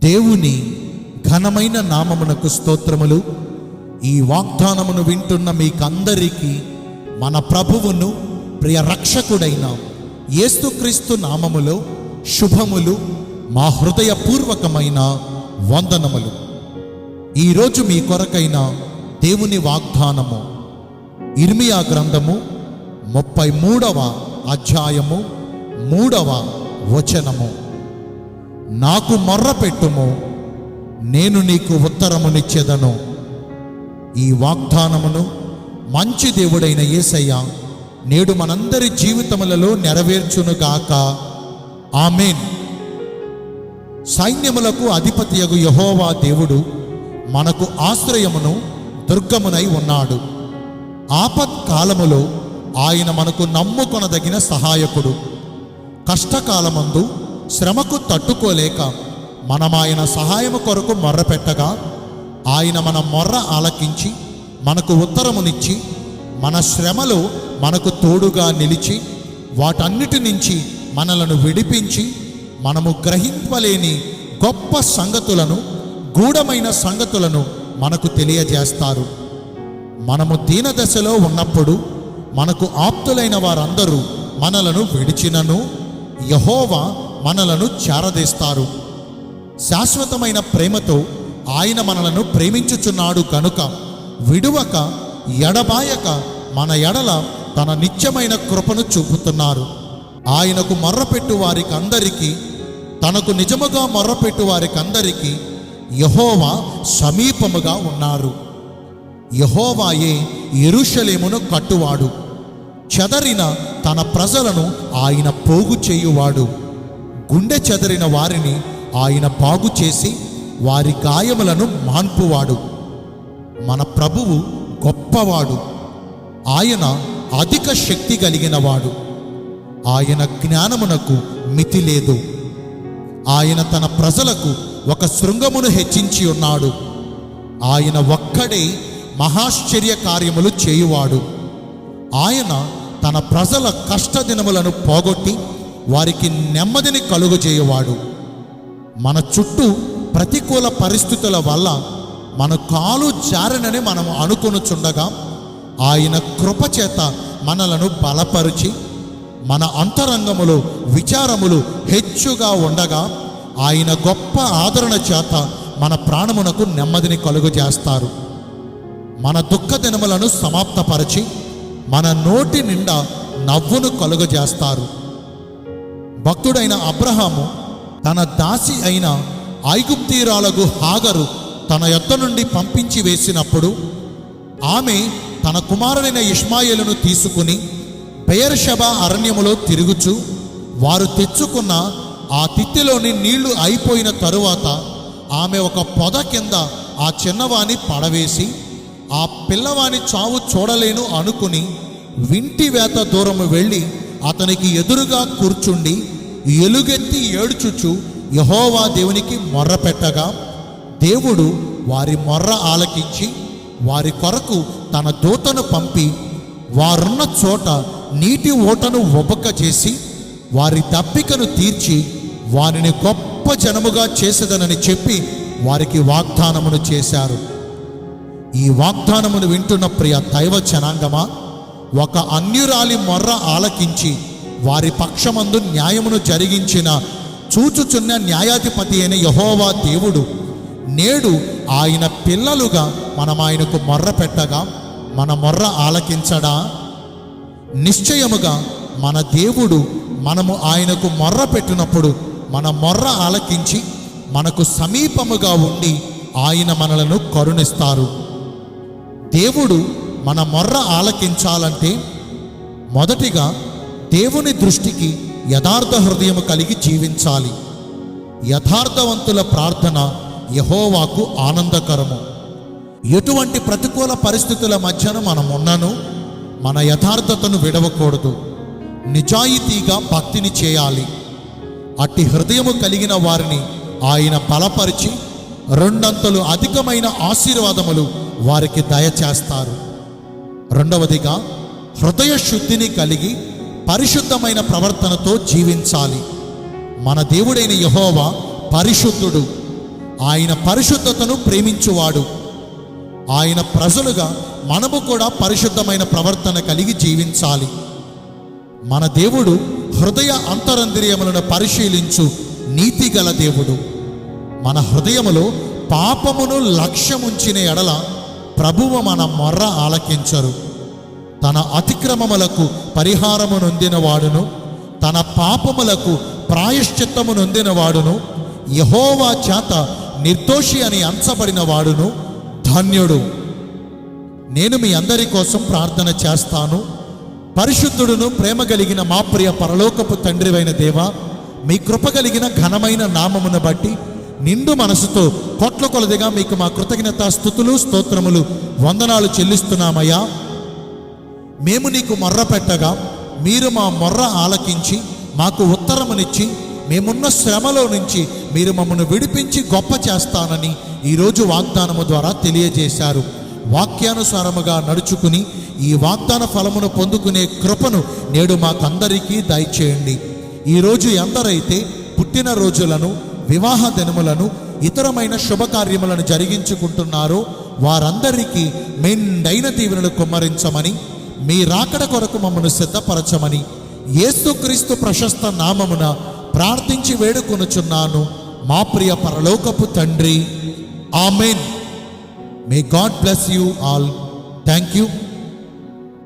దేవుని ఘనమైన నామమునకు స్తోత్రములు. ఈ వాగ్దానమును వింటున్న మీకందరికీ మన ప్రభువును ప్రియ రక్షకుడైన యేసుక్రీస్తు నామములో శుభములు, మా హృదయపూర్వకమైన వందనములు. ఈరోజు మీ కొరకైన దేవుని వాగ్దానము ఇర్మియా గ్రంథము 33వ అధ్యాయము 3వ వచనము. నాకు మొర్రపెట్టుము, నేను నీకు ఉత్తరమునిచ్చెదను. ఈ వాగ్దానమును మంచి దేవుడైన యేసయ్య నేడు మనందరి జీవితములలో నెరవేర్చునుగాక. ఆమేన్. సైన్యములకు అధిపతియగు యెహోవా దేవుడు మనకు ఆశ్రయమును దుర్గమునై ఉన్నాడు. ఆపత్కాలములో ఆయన మనకు నమ్ముకొనదగిన సహాయకుడు. కష్టకాలమందు శ్రమకు తట్టుకోలేక మనం ఆయన సహాయము కొరకు మొర్రపెట్టగా ఆయన మన మొర్ర ఆలకించి మనకు ఉత్తరమునిచ్చి మన శ్రమలో మనకు తోడుగా నిలిచి వాటన్నిటి నుంచి మనలను విడిపించి మనము గ్రహింపలేని గొప్ప సంగతులను, గూఢమైన సంగతులను మనకు తెలియజేస్తారు. మనము దీనదశలో ఉన్నప్పుడు మనకు ఆప్తులైన వారందరూ మనలను విడిచినను యెహోవా మనలను చేరదీస్తారు. శాశ్వతమైన ప్రేమతో ఆయన మనలను ప్రేమించుచున్నాడు కనుక విడువక ఎడబాయక మన ఎడల తన నిత్యమైన కృపను చూపుతున్నారు. ఆయనకు మొర్రపెట్టు వారికందరికీ, తనకు నిజముగా మొర్రపెట్టు వారికందరికీ యెహోవా సమీపముగా ఉన్నారు. యెహోవాయే యెరూషలేమును కట్టువాడు. చెదరిన తన ప్రజలను ఆయన పోగు చేయువాడు. గుండె చెదరిన వారిని ఆయన బాగు చేసి వారి గాయములను మాన్పువాడు. మన ప్రభువు గొప్పవాడు. ఆయన అధిక శక్తి కలిగినవాడు. ఆయన జ్ఞానమునకు మితి లేదు. ఆయన తన ప్రజలకు ఒక శృంగమును హెచ్చించి ఉన్నాడు. ఆయన ఒక్కడే మహాశ్చర్య కార్యములు చేయువాడు. ఆయన తన ప్రజల కష్టదినములను పోగొట్టి వారికి నెమ్మదిని కలుగజేయువాడు. మన చుట్టూ ప్రతికూల పరిస్థితుల వల్ల మన కాలు జారనని మనం అనుకొనుచుండగా ఆయన కృపచేత మనలను బలపరిచి మన అంతరంగములో విచారములు హెచ్చుగా ఉండగా ఆయన గొప్ప ఆదరణ చేత మన ప్రాణమునకు నెమ్మదిని కలుగజేస్తారు. మన దుఃఖ దినములను సమాప్తపరిచి మన నోటి నిండా నవ్వును కలుగజేస్తారు. భక్తుడైన అబ్రహాము తన దాసి అయిన ఐగుప్తీయురాలగు హాగరు తన యొద్ద నుండి పంపించి వేసినప్పుడు ఆమె తన కుమారుడైన ఇష్మాయేలును తీసుకుని బెయేర్షెబా అరణ్యములో తిరుగుచు వారు తెచ్చుకున్న ఆ తిత్తిలోని నీళ్లు అయిపోయిన తరువాత ఆమె ఒక పొద కింద ఆ చిన్నవాని పడవేసి ఆ పిల్లవాని చావు చూడలేను అనుకుని వింటి వేత దూరము వెళ్ళి అతనికి ఎదురుగా కూర్చుండి ఎలుగెత్తి ఏడ్చుచు యెహోవా దేవునికి మొర్రపెట్టగా దేవుడు వారి మొర్ర ఆలకించి వారి కొరకు తన దూతను పంపి వారున్న చోట నీటి ఓటను ఉబక చేసి వారి దప్పికను తీర్చి వారిని గొప్ప జనముగా చేసేదనని చెప్పి వారికి వాగ్దానమును చేశారు. ఈ వాగ్దానమును వింటున్న ప్రియ దైవ జనాంగమా, ఒక అన్యురాలి మొర్ర ఆలకించి వారి పక్షమందు న్యాయమును జరిగించిన చూచుచున్న న్యాయాధిపతి అయిన యెహోవా దేవుడు నేడు ఆయన పిల్లలుగా మనం ఆయనకు మొర్ర పెట్టగా మన మొర్ర ఆలకించడా? నిశ్చయముగా మన దేవుడు మనము ఆయనకు మొర్ర పెట్టినప్పుడు మన మొర్ర ఆలకించి మనకు సమీపముగా ఉండి ఆయన మనలను కరుణిస్తారు. దేవుడు మన మొర్ర ఆలకించాలంటే మొదటిగా దేవుని దృష్టికి యథార్థ హృదయము కలిగి జీవించాలి. యథార్థవంతుల ప్రార్థన యెహోవాకు ఆనందకరము. ఎటువంటి ప్రతికూల పరిస్థితుల మధ్యన మనం ఉన్నను మన యథార్థతను విడవకూడదు. నిజాయితీగా భక్తిని చేయాలి. అట్టి హృదయము కలిగిన వారిని ఆయన బలపరిచి రెండంతలు అధికమైన ఆశీర్వాదములు వారికి దయచేస్తారు. రెండవదిగా హృదయ శుద్ధిని కలిగి పరిశుద్ధమైన ప్రవర్తనతో జీవించాలి. మన దేవుడైన యెహోవా పరిశుద్ధుడు. ఆయన పరిశుద్ధతను ప్రేమించువాడు. ఆయన ప్రజలుగా మనము కూడా పరిశుద్ధమైన ప్రవర్తన కలిగి జీవించాలి. మన దేవుడు హృదయ అంతరంద్రియములను పరిశీలించు నీతిగల దేవుడు. మన హృదయములో పాపమును లక్ష్యముంచిన ఎడల ప్రభువు మన మొర్ర ఆలకించరు. తన అతిక్రమములకు పరిహారము నొందినవాడును, తన పాపములకు ప్రాయశ్చిత్తము నొందినవాడును, యెహోవా చేత నిర్దోషి అని అంచబడిన వాడును ధన్యుడు. నేను మీ అందరి కోసం ప్రార్థన చేస్తాను. పరిశుద్ధుడును ప్రేమ కలిగిన మా ప్రియ పరలోకపు తండ్రివైన దేవా, మీ కృప కలిగిన ఘనమైన నామమును బట్టి నిండు మనసుతో కోట్ల కొలదిగా మీకు మా కృతజ్ఞత స్తుతులు స్తోత్రములు వందనాలు చెల్లిస్తున్నామయ్యా. మేము నీకు మొర్ర పెట్టగా మీరు మా మొర్ర ఆలకించి మాకు ఉత్తరమునిచ్చి మేమున్న శ్రమలో నుంచి మీరు మమ్మల్ని విడిపించి గొప్ప చేస్తానని ఈరోజు వాగ్దానము ద్వారా తెలియజేశారు. వాక్యానుసారముగా నడుచుకుని ఈ వాగ్దాన ఫలమును పొందుకునే కృపను నేడు మాకందరికీ దయచేయండి. ఈరోజు ఎందరైతే పుట్టినరోజులను, వివాహ దినములను, ఇతరమైన శుభకార్యములను జరిగించుకుంటున్నారో వారందరికీ మెండైన దీవెనలు కుమ్మరించమని, మీ రాకడ కొరకు మమ్మను సిద్ధపరచమని యేసుక్రీస్తు ప్రశస్త నామమున ప్రార్థించి వేడుకొనుచున్నాను మా ప్రియ పరలోకపు తండ్రి. Amen. May God bless you all. Thank you.